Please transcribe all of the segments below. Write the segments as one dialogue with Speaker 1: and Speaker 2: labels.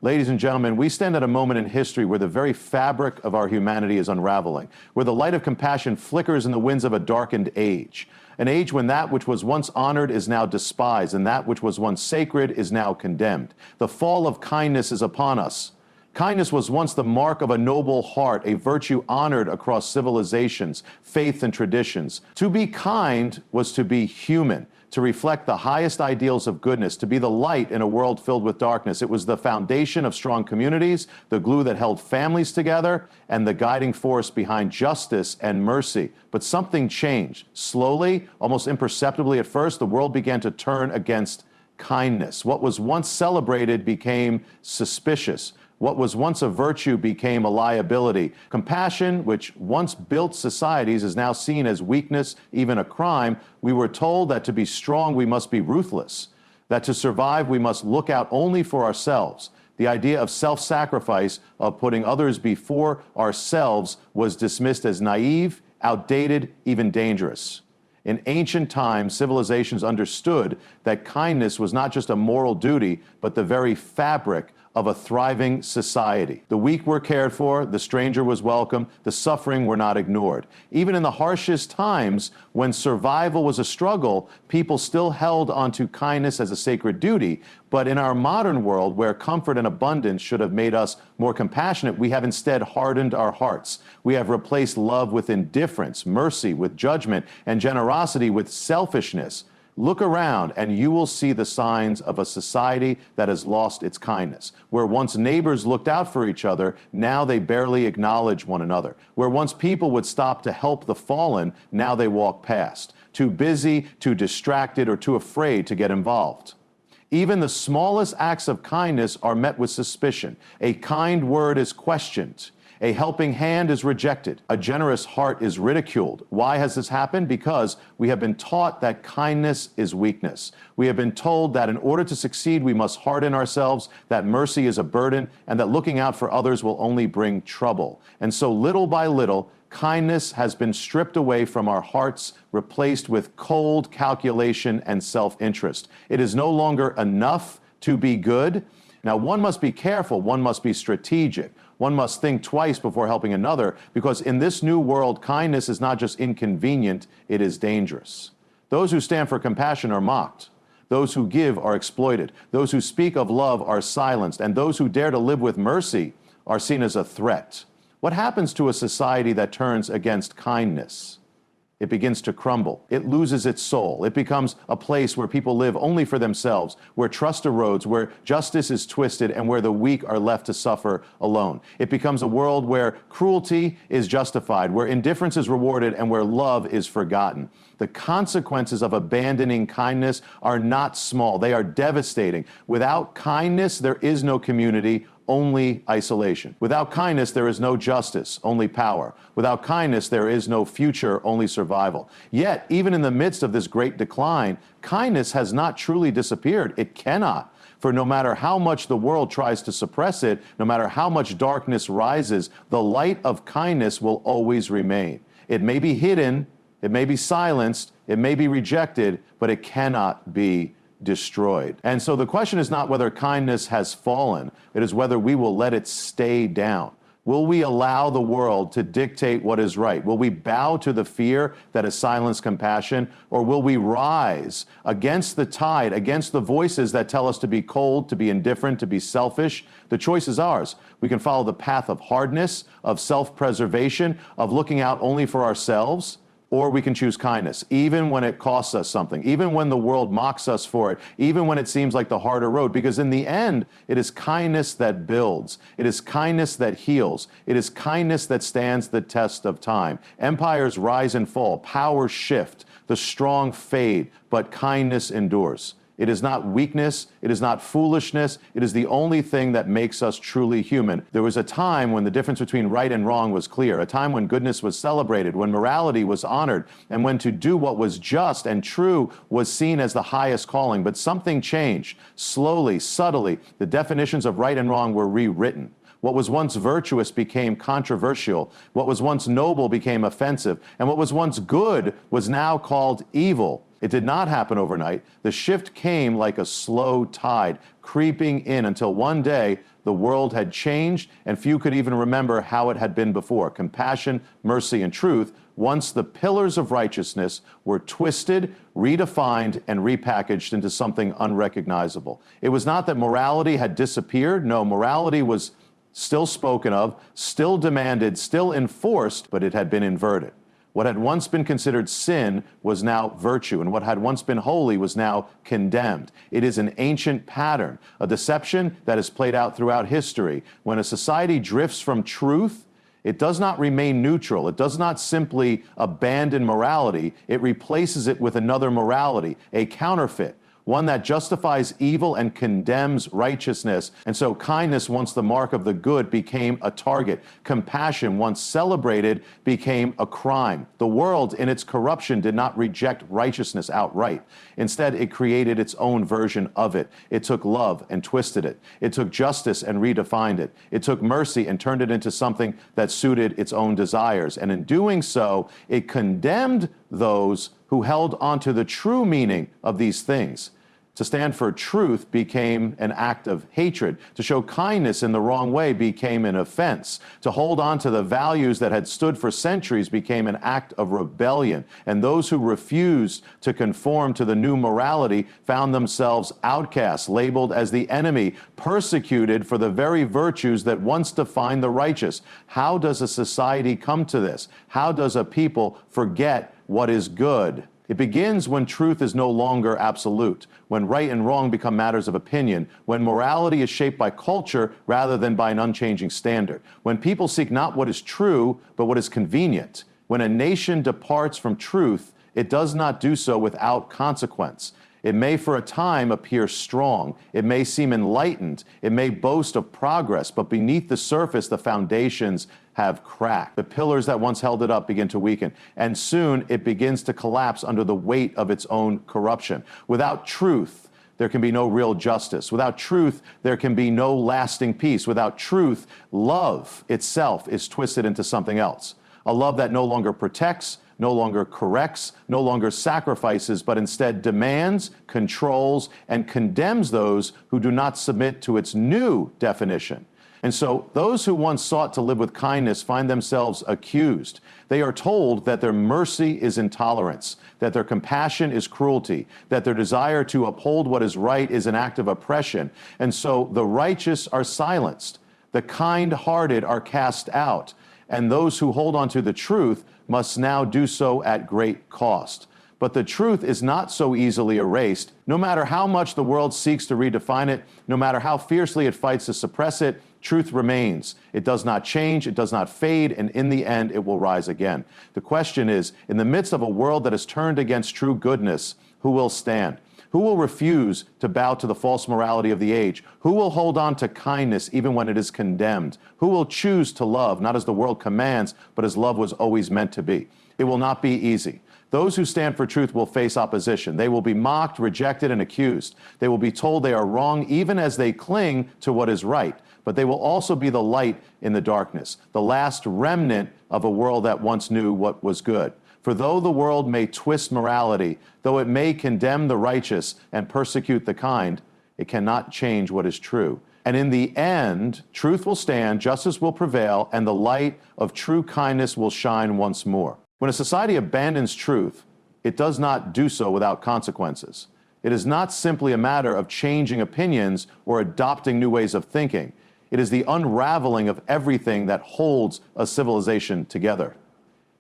Speaker 1: Ladies and gentlemen, we stand at a moment in history where the very fabric of our humanity is unraveling, where the light of compassion flickers in the winds of a darkened age, an age when that which was once honored is now despised, and that which was once sacred is now condemned. The fall of kindness is upon us. Kindness was once the mark of a noble heart, a virtue honored across civilizations, faith, and traditions. To be kind was to be human, to reflect the highest ideals of goodness, to be the light in a world filled with darkness. It was the foundation of strong communities, the glue that held families together, and the guiding force behind justice and mercy. But something changed. Slowly, almost imperceptibly at first, the world began to turn against kindness. What was once celebrated became suspicious. What was once a virtue became a liability. Compassion, which once built societies, is now seen as weakness, even a crime. We were told that to be strong, we must be ruthless, that to survive, we must look out only for ourselves. The idea of self-sacrifice, of putting others before ourselves, was dismissed as naive, outdated, even dangerous. In ancient times, civilizations understood that kindness was not just a moral duty, but the very fabric of a thriving society. The weak were cared for, the stranger was welcome, the suffering were not ignored. Even in the harshest times, when survival was a struggle, people still held onto kindness as a sacred duty. But in our modern world, where comfort and abundance should have made us more compassionate, we have instead hardened our hearts. We have replaced love with indifference, mercy with judgment, and generosity with selfishness. Look around and you will see the signs of a society that has lost its kindness. Where once neighbors looked out for each other, now they barely acknowledge one another. Where once people would stop to help the fallen, now they walk past. Too busy, too distracted, or too afraid to get involved. Even the smallest acts of kindness are met with suspicion. A kind word is questioned. A helping hand is rejected. A generous heart is ridiculed. Why has this happened? Because we have been taught that kindness is weakness. We have been told that in order to succeed, we must harden ourselves, that mercy is a burden, and that looking out for others will only bring trouble. And so little by little, kindness has been stripped away from our hearts, replaced with cold calculation and self-interest. It is no longer enough to be good. Now, one must be careful, one must be strategic. One must think twice before helping another, because in this new world, kindness is not just inconvenient, it is dangerous. Those who stand for compassion are mocked. Those who give are exploited. Those who speak of love are silenced. And those who dare to live with mercy are seen as a threat. What happens to a society that turns against kindness? It begins to crumble. It loses its soul. It becomes a place where people live only for themselves, where trust erodes, where justice is twisted, and where the weak are left to suffer alone. It becomes a world where cruelty is justified, where indifference is rewarded, and where love is forgotten. The consequences of abandoning kindness are not small. They are devastating. Without kindness, there is no community, only isolation. Without kindness, there is no justice, only power. Without kindness, there is no future, only survival. Yet, even in the midst of this great decline, kindness has not truly disappeared. It cannot. For no matter how much the world tries to suppress it, no matter how much darkness rises, the light of kindness will always remain. It may be hidden, it may be silenced, it may be rejected, but it cannot be destroyed. And so the question is not whether kindness has fallen, it is whether we will let it stay down. Will we allow the world to dictate what is right? Will we bow to the fear that has silenced compassion? Or will we rise against the tide, against the voices that tell us to be cold, to be indifferent, to be selfish? The choice is ours. We can follow the path of hardness, of self-preservation, of looking out only for ourselves. Or we can choose kindness, even when it costs us something, even when the world mocks us for it, even when it seems like the harder road, because in the end, it is kindness that builds. It is kindness that heals. It is kindness that stands the test of time. Empires rise and fall, powers shift, the strong fade, but kindness endures. It is not weakness. It is not foolishness. It is the only thing that makes us truly human. There was a time when the difference between right and wrong was clear, a time when goodness was celebrated, when morality was honored, and when to do what was just and true was seen as the highest calling. But something changed. Slowly, subtly, the definitions of right and wrong were rewritten. What was once virtuous became controversial. What was once noble became offensive. And what was once good was now called evil. It did not happen overnight. The shift came like a slow tide, creeping in until one day the world had changed and few could even remember how it had been before. Compassion, mercy, and truth, once the pillars of righteousness, were twisted, redefined, and repackaged into something unrecognizable. It was not that morality had disappeared. No, morality was still spoken of, still demanded, still enforced, but it had been inverted. What had once been considered sin was now virtue, and what had once been holy was now condemned. It is an ancient pattern, a deception that has played out throughout history. When a society drifts from truth, it does not remain neutral. It does not simply abandon morality. It replaces it with another morality, a counterfeit, one that justifies evil and condemns righteousness. And so kindness, once the mark of the good, became a target. Compassion, once celebrated, became a crime. The world, in its corruption, did not reject righteousness outright. Instead, it created its own version of it. It took love and twisted it. It took justice and redefined it. It took mercy and turned it into something that suited its own desires. And in doing so, it condemned those who held onto the true meaning of these things. To stand for truth became an act of hatred. To show kindness in the wrong way became an offense. To hold on to the values that had stood for centuries became an act of rebellion. And those who refused to conform to the new morality found themselves outcasts, labeled as the enemy, persecuted for the very virtues that once defined the righteous. How does a society come to this? How does a people forget what is good? It begins when truth is no longer absolute, when right and wrong become matters of opinion, when morality is shaped by culture rather than by an unchanging standard, when people seek not what is true, but what is convenient. When a nation departs from truth, it does not do so without consequence. It may for a time appear strong. It may seem enlightened. It may boast of progress, but beneath the surface, the foundations have cracked. The pillars that once held it up begin to weaken, and soon it begins to collapse under the weight of its own corruption. Without truth, there can be no real justice. Without truth, there can be no lasting peace. Without truth, love itself is twisted into something else. A love that no longer protects, no longer corrects, no longer sacrifices, but instead demands, controls, and condemns those who do not submit to its new definition. And so those who once sought to live with kindness find themselves accused. They are told that their mercy is intolerance, that their compassion is cruelty, that their desire to uphold what is right is an act of oppression. And so the righteous are silenced, the kind-hearted are cast out, and those who hold on to the truth must now do so at great cost. But the truth is not so easily erased. No matter how much the world seeks to redefine it, no matter how fiercely it fights to suppress it, truth remains. It does not change, it does not fade, and in the end, it will rise again. The question is, in the midst of a world that has turned against true goodness, who will stand? Who will refuse to bow to the false morality of the age? Who will hold on to kindness even when it is condemned? Who will choose to love, not as the world commands, but as love was always meant to be? It will not be easy. Those who stand for truth will face opposition. They will be mocked, rejected, and accused. They will be told they are wrong even as they cling to what is right. But they will also be the light in the darkness, the last remnant of a world that once knew what was good. For though the world may twist morality, though it may condemn the righteous and persecute the kind, it cannot change what is true. And in the end, truth will stand, justice will prevail, and the light of true kindness will shine once more. When a society abandons truth, it does not do so without consequences. It is not simply a matter of changing opinions or adopting new ways of thinking. It is the unraveling of everything that holds a civilization together.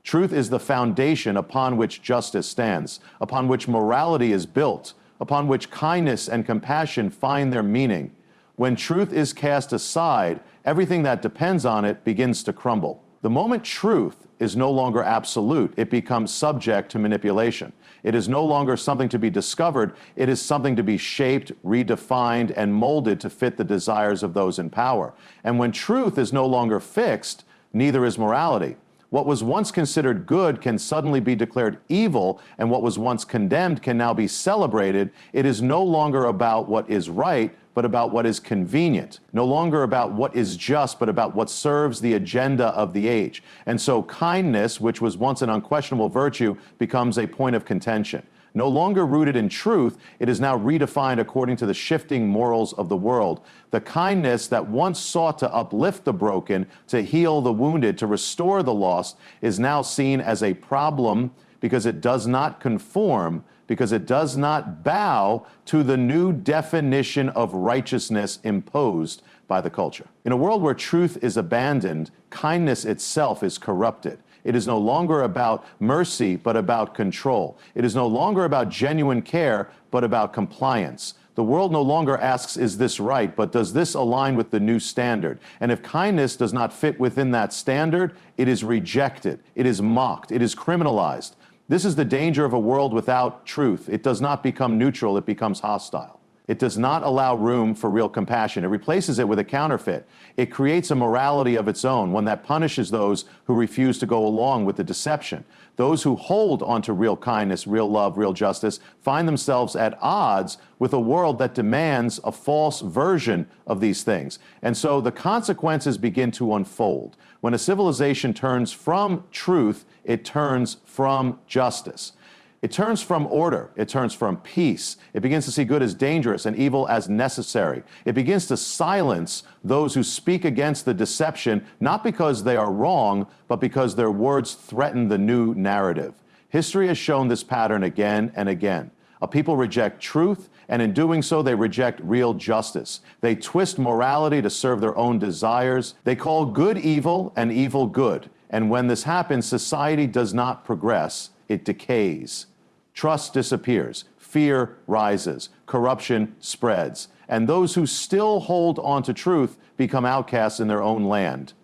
Speaker 1: Truth is the foundation upon which justice stands, upon which morality is built, upon which kindness and compassion find their meaning. When truth is cast aside, everything that depends on it begins to crumble. The moment truth is no longer absolute, it becomes subject to manipulation. It is no longer something to be discovered, it is something to be shaped, redefined, and molded to fit the desires of those in power. And when truth is no longer fixed, neither is morality. What was once considered good can suddenly be declared evil, and what was once condemned can now be celebrated. It is no longer about what is right, but about what is convenient. No longer about what is just, but about what serves the agenda of the age. And so kindness, which was once an unquestionable virtue, becomes a point of contention. No longer rooted in truth, it is now redefined according to the shifting morals of the world. The kindness that once sought to uplift the broken, to heal the wounded, to restore the lost, is now seen as a problem because it does not conform, because it does not bow to the new definition of righteousness imposed by the culture. In a world where truth is abandoned, kindness itself is corrupted. It is no longer about mercy, but about control. It is no longer about genuine care, but about compliance. The world no longer asks, is this right, but does this align with the new standard? And if kindness does not fit within that standard, it is rejected, it is mocked, it is criminalized. This is the danger of a world without truth. It does not become neutral, it becomes hostile. It does not allow room for real compassion. It replaces it with a counterfeit. It creates a morality of its own, one that punishes those who refuse to go along with the deception. Those who hold onto real kindness, real love, real justice, find themselves at odds with a world that demands a false version of these things. And so the consequences begin to unfold. When a civilization turns from truth, it turns from justice. It turns from order, it turns from peace. It begins to see good as dangerous and evil as necessary. It begins to silence those who speak against the deception, not because they are wrong, but because their words threaten the new narrative. History has shown this pattern again and again. A people reject truth, and in doing so, they reject real justice. They twist morality to serve their own desires. They call good evil and evil good. And when this happens, society does not progress. It decays. Trust disappears. Fear rises. Corruption spreads. And those who still hold on to truth become outcasts in their own land.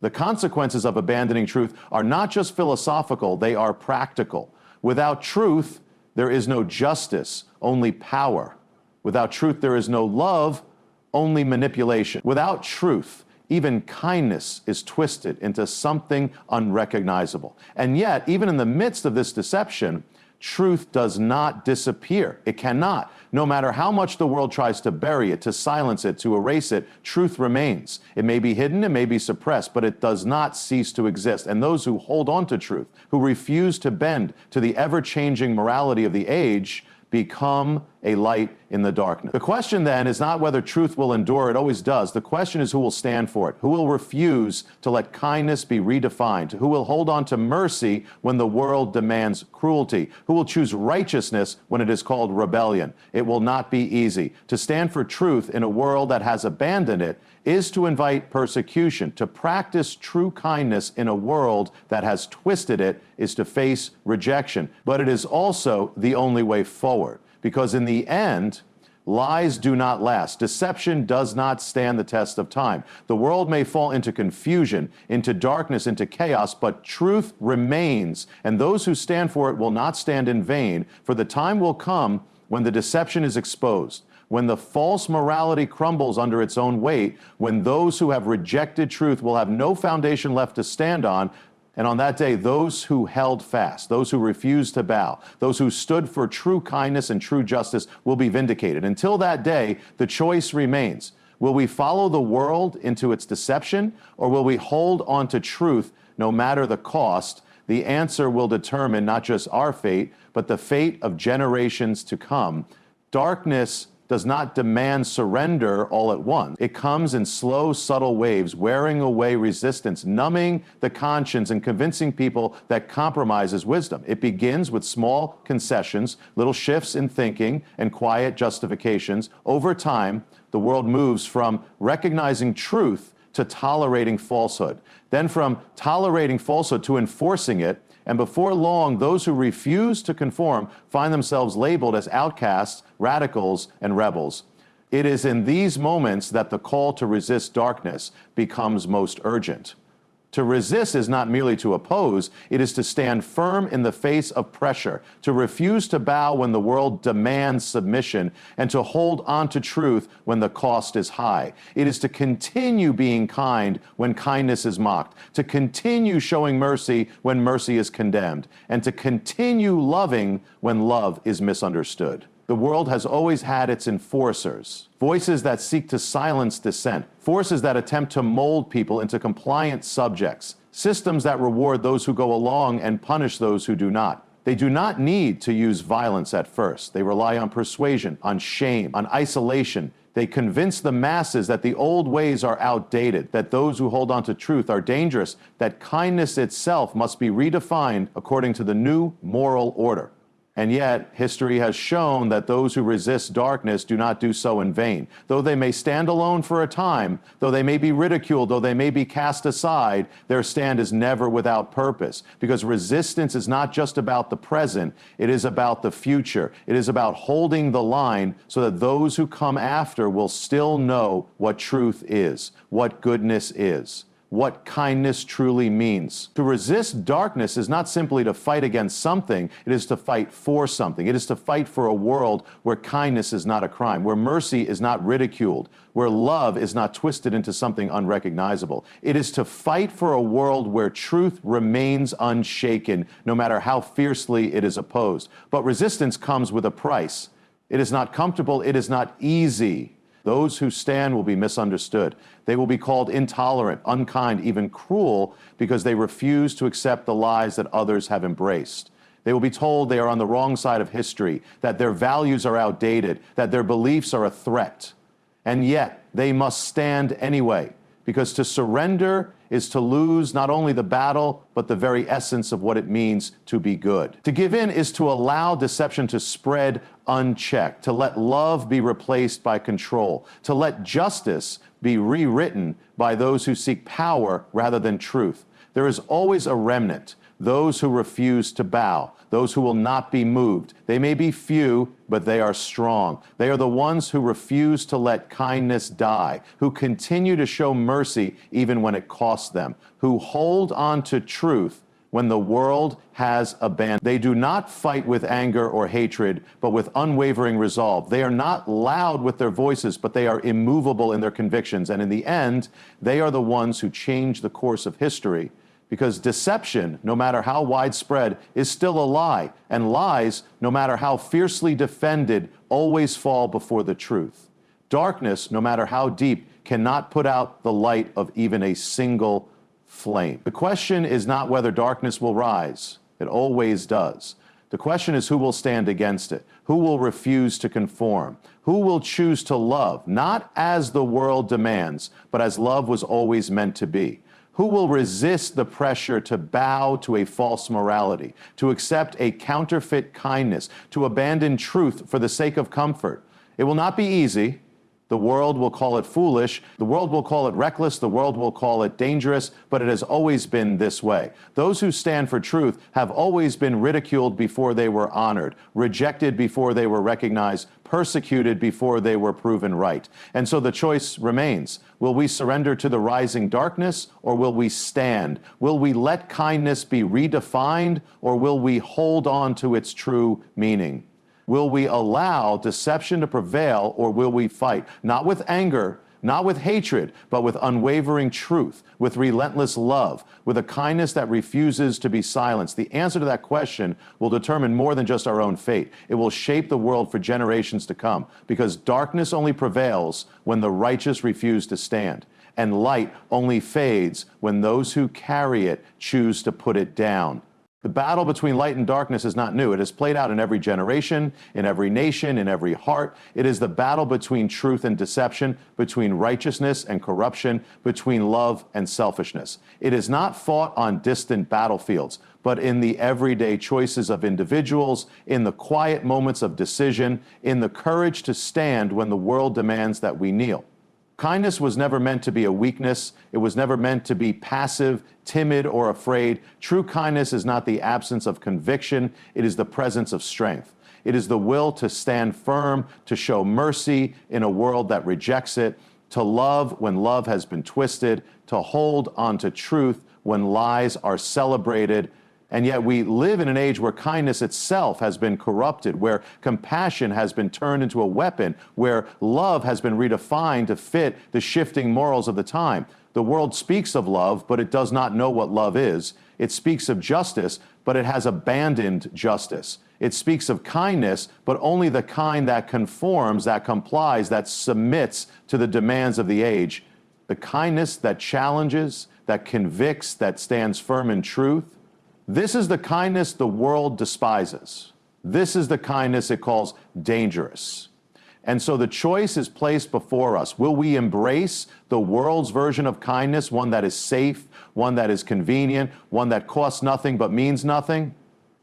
Speaker 1: The consequences of abandoning truth are not just philosophical, they are practical. Without truth, there is no justice, only power. Without truth, there is no love, only manipulation. Without truth, even kindness is twisted into something unrecognizable. And yet, even in the midst of this deception, truth does not disappear. It cannot. No matter how much the world tries to bury it, to silence it, to erase it, truth remains. It may be hidden, it may be suppressed, but it does not cease to exist. And those who hold on to truth, who refuse to bend to the ever-changing morality of the age, become a light in the darkness. The question then is not whether truth will endure, it always does. The question is who will stand for it, who will refuse to let kindness be redefined, who will hold on to mercy when the world demands cruelty, who will choose righteousness when it is called rebellion. It will not be easy. To stand for truth in a world that has abandoned it is to invite persecution. To practice true kindness in a world that has twisted it is to face rejection. But it is also the only way forward. Because in the end, lies do not last. Deception does not stand the test of time. The world may fall into confusion, into darkness, into chaos, but truth remains. And those who stand for it will not stand in vain, for the time will come when the deception is exposed, when the false morality crumbles under its own weight, when those who have rejected truth will have no foundation left to stand on. And on that day, those who held fast, those who refused to bow, those who stood for true kindness and true justice will be vindicated. Until that day, the choice remains. Will we follow the world into its deception, or will we hold on to truth no matter the cost? The answer will determine not just our fate, but the fate of generations to come. Darkness does not demand surrender all at once. It comes in slow, subtle waves, wearing away resistance, numbing the conscience and convincing people that compromise is wisdom. It begins with small concessions, little shifts in thinking, and quiet justifications. Over time, the world moves from recognizing truth to tolerating falsehood, then from tolerating falsehood to enforcing it. And before long, those who refuse to conform find themselves labeled as outcasts, radicals, and rebels. It is in these moments that the call to resist darkness becomes most urgent. To resist is not merely to oppose, it is to stand firm in the face of pressure, to refuse to bow when the world demands submission, and to hold on to truth when the cost is high. It is to continue being kind when kindness is mocked, to continue showing mercy when mercy is condemned, and to continue loving when love is misunderstood. The world has always had its enforcers, voices that seek to silence dissent, forces that attempt to mold people into compliant subjects, systems that reward those who go along and punish those who do not. They do not need to use violence at first. They rely on persuasion, on shame, on isolation. They convince the masses that the old ways are outdated, that those who hold on to truth are dangerous, that kindness itself must be redefined according to the new moral order. And yet, history has shown that those who resist darkness do not do so in vain. Though they may stand alone for a time, though they may be ridiculed, though they may be cast aside, their stand is never without purpose. Because resistance is not just about the present, it is about the future. It is about holding the line so that those who come after will still know what truth is, what goodness is, what kindness truly means. To resist darkness is not simply to fight against something, it is to fight for something. It is to fight for a world where kindness is not a crime, where mercy is not ridiculed, where love is not twisted into something unrecognizable. It is to fight for a world where truth remains unshaken, no matter how fiercely it is opposed. But resistance comes with a price. It is not comfortable, it is not easy. Those who stand will be misunderstood. They will be called intolerant, unkind, even cruel, because they refuse to accept the lies that others have embraced. They will be told they are on the wrong side of history, that their values are outdated, that their beliefs are a threat. And yet, they must stand anyway, because to surrender is to lose not only the battle, but the very essence of what it means to be good. To give in is to allow deception to spread unchecked, to let love be replaced by control, to let justice be rewritten by those who seek power rather than truth. There is always a remnant, those who refuse to bow, those who will not be moved. They may be few, but they are strong. They are the ones who refuse to let kindness die, who continue to show mercy even when it costs them, who hold on to truth when the world has abandoned. They do not fight with anger or hatred, but with unwavering resolve. They are not loud with their voices, but they are immovable in their convictions. And in the end, they are the ones who change the course of history. Because deception, no matter how widespread, is still a lie, and lies, no matter how fiercely defended, always fall before the truth. Darkness, no matter how deep, cannot put out the light of even a single flame. The question is not whether darkness will rise. It always does. The question is who will stand against it, who will refuse to conform, who will choose to love, not as the world demands, but as love was always meant to be. Who will resist the pressure to bow to a false morality, to accept a counterfeit kindness, to abandon truth for the sake of comfort? It will not be easy. The world will call it foolish. The world will call it reckless. The world will call it dangerous, but it has always been this way. Those who stand for truth have always been ridiculed before they were honored, rejected before they were recognized, persecuted before they were proven right. And so the choice remains. Will we surrender to the rising darkness, or will we stand? Will we let kindness be redefined, or will we hold on to its true meaning? Will we allow deception to prevail, or will we fight? Not with anger, not with hatred, but with unwavering truth, with relentless love, with a kindness that refuses to be silenced. The answer to that question will determine more than just our own fate. It will shape the world for generations to come, because darkness only prevails when the righteous refuse to stand, and light only fades when those who carry it choose to put it down. The battle between light and darkness is not new. It has played out in every generation, in every nation, in every heart. It is the battle between truth and deception, between righteousness and corruption, between love and selfishness. It is not fought on distant battlefields, but in the everyday choices of individuals, in the quiet moments of decision, in the courage to stand when the world demands that we kneel. Kindness was never meant to be a weakness. It was never meant to be passive, timid, or afraid. True kindness is not the absence of conviction. It is the presence of strength. It is the will to stand firm, to show mercy in a world that rejects it, to love when love has been twisted, to hold on to truth when lies are celebrated. And yet we live in an age where kindness itself has been corrupted, where compassion has been turned into a weapon, where love has been redefined to fit the shifting morals of the time. The world speaks of love, but it does not know what love is. It speaks of justice, but it has abandoned justice. It speaks of kindness, but only the kind that conforms, that complies, that submits to the demands of the age. The kindness that challenges, that convicts, that stands firm in truth. This is the kindness the world despises. This is the kindness it calls dangerous. And so the choice is placed before us. Will we embrace the world's version of kindness, one that is safe, one that is convenient, one that costs nothing but means nothing?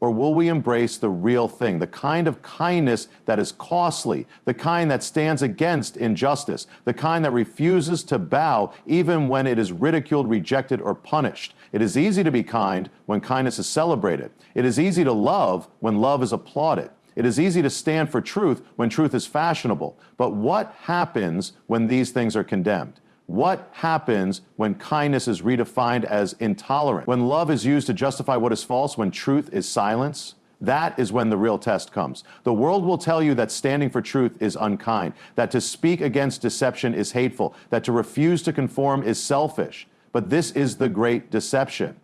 Speaker 1: Or will we embrace the real thing, the kind of kindness that is costly, the kind that stands against injustice, the kind that refuses to bow even when it is ridiculed, rejected, or punished? It is easy to be kind when kindness is celebrated. It is easy to love when love is applauded. It is easy to stand for truth when truth is fashionable. But what happens when these things are condemned? What happens when kindness is redefined as intolerant? When love is used to justify what is false, when truth is silence? That is when the real test comes. The world will tell you that standing for truth is unkind, that to speak against deception is hateful, that to refuse to conform is selfish. But this is the great deception.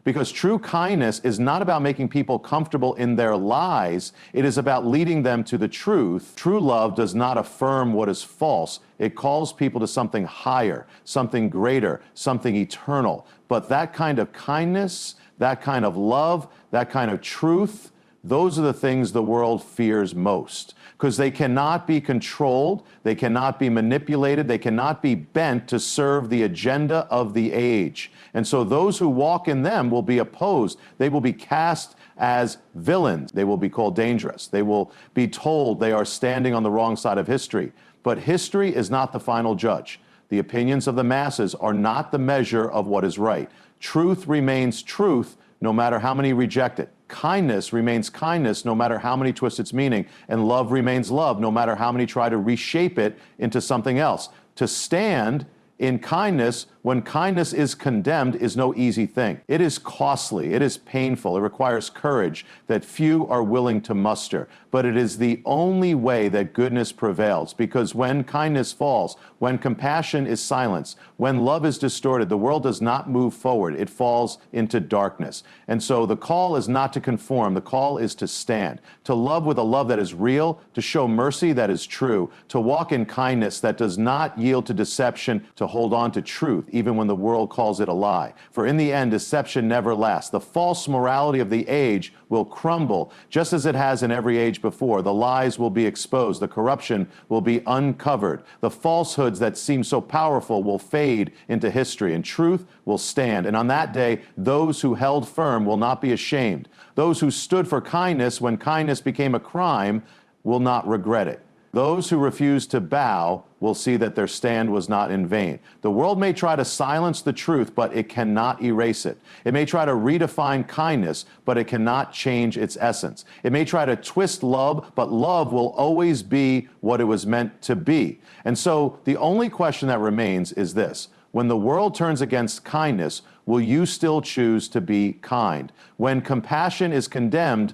Speaker 1: Because true kindness is not about making people comfortable in their lies. It is about leading them to the truth. True love does not affirm what is false. It calls people to something higher, something greater, something eternal. But that kind of kindness, that kind of love, that kind of truth, those are the things the world fears most, because they cannot be controlled, they cannot be manipulated, they cannot be bent to serve the agenda of the age. And so those who walk in them will be opposed. They will be cast as villains. They will be called dangerous. They will be told they are standing on the wrong side of history. But history is not the final judge. The opinions of the masses are not the measure of what is right. Truth remains truth, no matter how many reject it. Kindness remains kindness, no matter how many twist its meaning. And love remains love, no matter how many try to reshape it into something else. To stand in kindness when kindness is condemned is no easy thing. It is costly, it is painful, it requires courage that few are willing to muster. But it is the only way that goodness prevails, because when kindness falls, when compassion is silenced, when love is distorted, the world does not move forward, it falls into darkness. And so the call is not to conform, the call is to stand, to love with a love that is real, to show mercy that is true, to walk in kindness that does not yield to deception, to hold on to truth, even when the world calls it a lie. For in the end, deception never lasts. The false morality of the age will crumble, just as it has in every age before. The lies will be exposed. The corruption will be uncovered. The falsehoods that seem so powerful will fade into history, and truth will stand. And on that day, those who held firm will not be ashamed. Those who stood for kindness when kindness became a crime will not regret it. Those who refuse to bow will see that their stand was not in vain. The world may try to silence the truth, but it cannot erase it. It may try to redefine kindness, but it cannot change its essence. It may try to twist love, but love will always be what it was meant to be. And so the only question that remains is this: when the world turns against kindness, will you still choose to be kind? When compassion is condemned,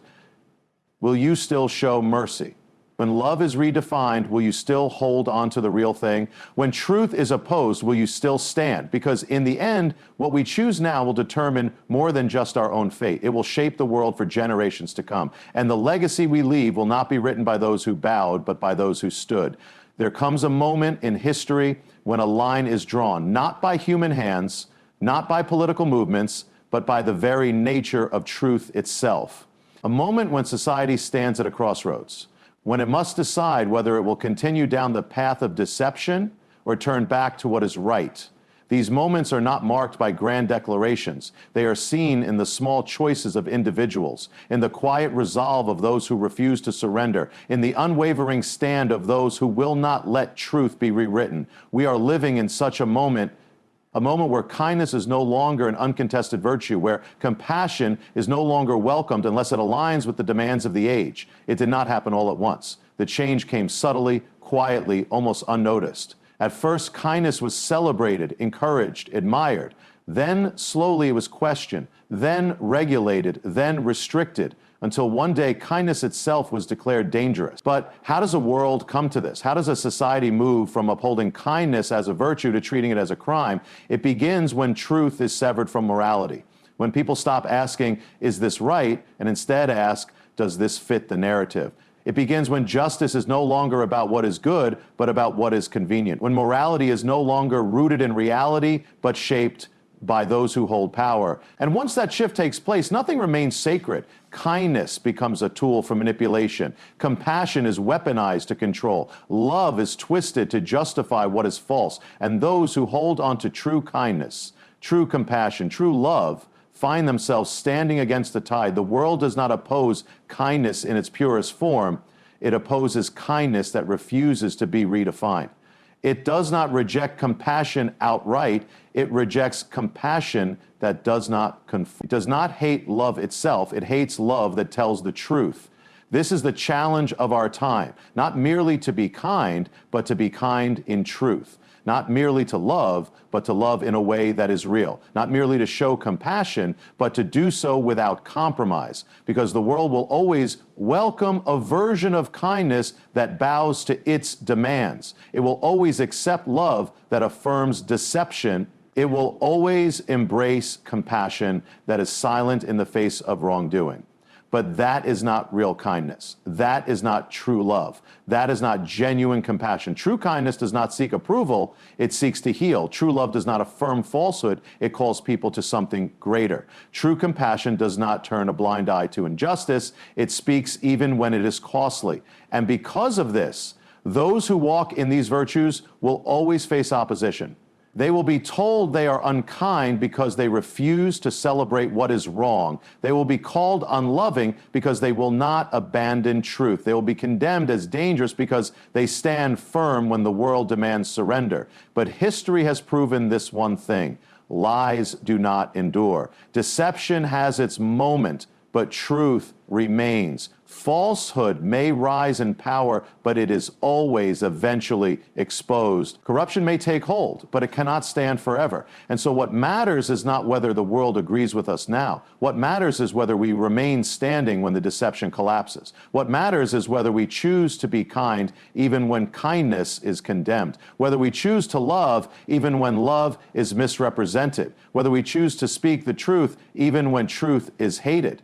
Speaker 1: will you still show mercy? When love is redefined, will you still hold on to the real thing? When truth is opposed, will you still stand? Because in the end, what we choose now will determine more than just our own fate. It will shape the world for generations to come. And the legacy we leave will not be written by those who bowed, but by those who stood. There comes a moment in history when a line is drawn, not by human hands, not by political movements, but by the very nature of truth itself. A moment when society stands at a crossroads, when it must decide whether it will continue down the path of deception or turn back to what is right. These moments are not marked by grand declarations. They are seen in the small choices of individuals, in the quiet resolve of those who refuse to surrender, in the unwavering stand of those who will not let truth be rewritten. We are living in such a moment where kindness is no longer an uncontested virtue, where compassion is no longer welcomed unless it aligns with the demands of the age. It did not happen all at once. The change came subtly, quietly, almost unnoticed. At first, kindness was celebrated, encouraged, admired. Then, slowly, it was questioned, then regulated, then restricted, until one day kindness itself was declared dangerous. But how does a world come to this? How does a society move from upholding kindness as a virtue to treating it as a crime? It begins when truth is severed from morality. When people stop asking, is this right? And instead ask, does this fit the narrative? It begins when justice is no longer about what is good, but about what is convenient. When morality is no longer rooted in reality, but shaped by those who hold power. And once that shift takes place, nothing remains sacred. Kindness becomes a tool for manipulation. Compassion is weaponized to control. Love is twisted to justify what is false. And those who hold on to true kindness, true compassion, true love, find themselves standing against the tide. The world does not oppose kindness in its purest form. It opposes kindness that refuses to be redefined. It does not reject compassion outright. It rejects compassion that does not conform. It does not hate love itself. It hates love that tells the truth. This is the challenge of our time, not merely to be kind, but to be kind in truth. Not merely to love, but to love in a way that is real. Not merely to show compassion, but to do so without compromise. Because the world will always welcome a version of kindness that bows to its demands. It will always accept love that affirms deception. It will always embrace compassion that is silent in the face of wrongdoing. But that is not real kindness. That is not true love. That is not genuine compassion. True kindness does not seek approval. It seeks to heal. True love does not affirm falsehood. It calls people to something greater. True compassion does not turn a blind eye to injustice. It speaks even when it is costly. And because of this, those who walk in these virtues will always face opposition. They will be told they are unkind because they refuse to celebrate what is wrong. They will be called unloving because they will not abandon truth. They will be condemned as dangerous because they stand firm when the world demands surrender. But history has proven this one thing: lies do not endure. Deception has its moment, but truth remains. Falsehood may rise in power, but it is always eventually exposed. Corruption may take hold, but it cannot stand forever. And so what matters is not whether the world agrees with us now. What matters is whether we remain standing when the deception collapses. What matters is whether we choose to be kind even when kindness is condemned. Whether we choose to love even when love is misrepresented. Whether we choose to speak the truth even when truth is hated.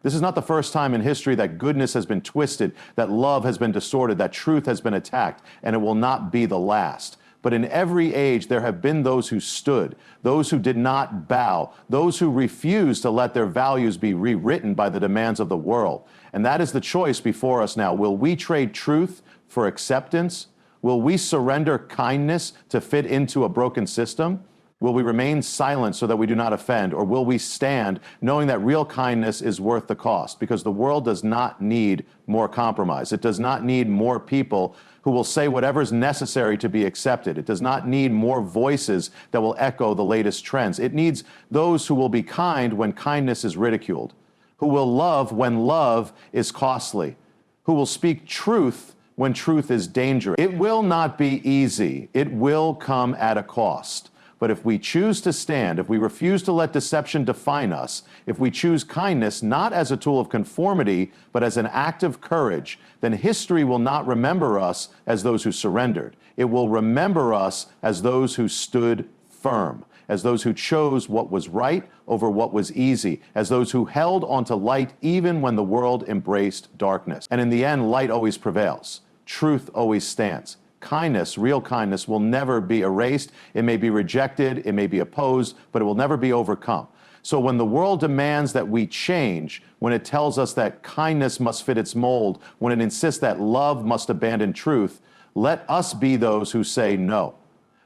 Speaker 1: This is not the first time in history that goodness has been twisted, that love has been distorted, that truth has been attacked, and it will not be the last. But in every age, there have been those who stood, those who did not bow, those who refused to let their values be rewritten by the demands of the world. And that is the choice before us now. Will we trade truth for acceptance? Will we surrender kindness to fit into a broken system? Will we remain silent so that we do not offend, or will we stand knowing that real kindness is worth the cost? Because the world does not need more compromise. It does not need more people who will say whatever is necessary to be accepted. It does not need more voices that will echo the latest trends. It needs those who will be kind when kindness is ridiculed, who will love when love is costly, who will speak truth when truth is dangerous. It will not be easy. It will come at a cost. But if we choose to stand, if we refuse to let deception define us, if we choose kindness not as a tool of conformity, but as an act of courage, then history will not remember us as those who surrendered. It will remember us as those who stood firm, as those who chose what was right over what was easy, as those who held onto light even when the world embraced darkness. And in the end, light always prevails. Truth always stands. Kindness, real kindness, will never be erased. It may be rejected, it may be opposed, but it will never be overcome. So when the world demands that we change, when it tells us that kindness must fit its mold, when it insists that love must abandon truth, let us be those who say no.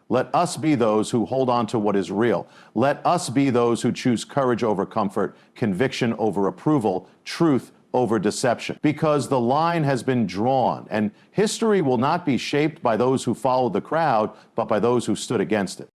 Speaker 1: Let us be those who hold on to what is real. Let us be those who choose courage over comfort, conviction over approval, truth over deception, because the line has been drawn, and history will not be shaped by those who followed the crowd, but by those who stood against it.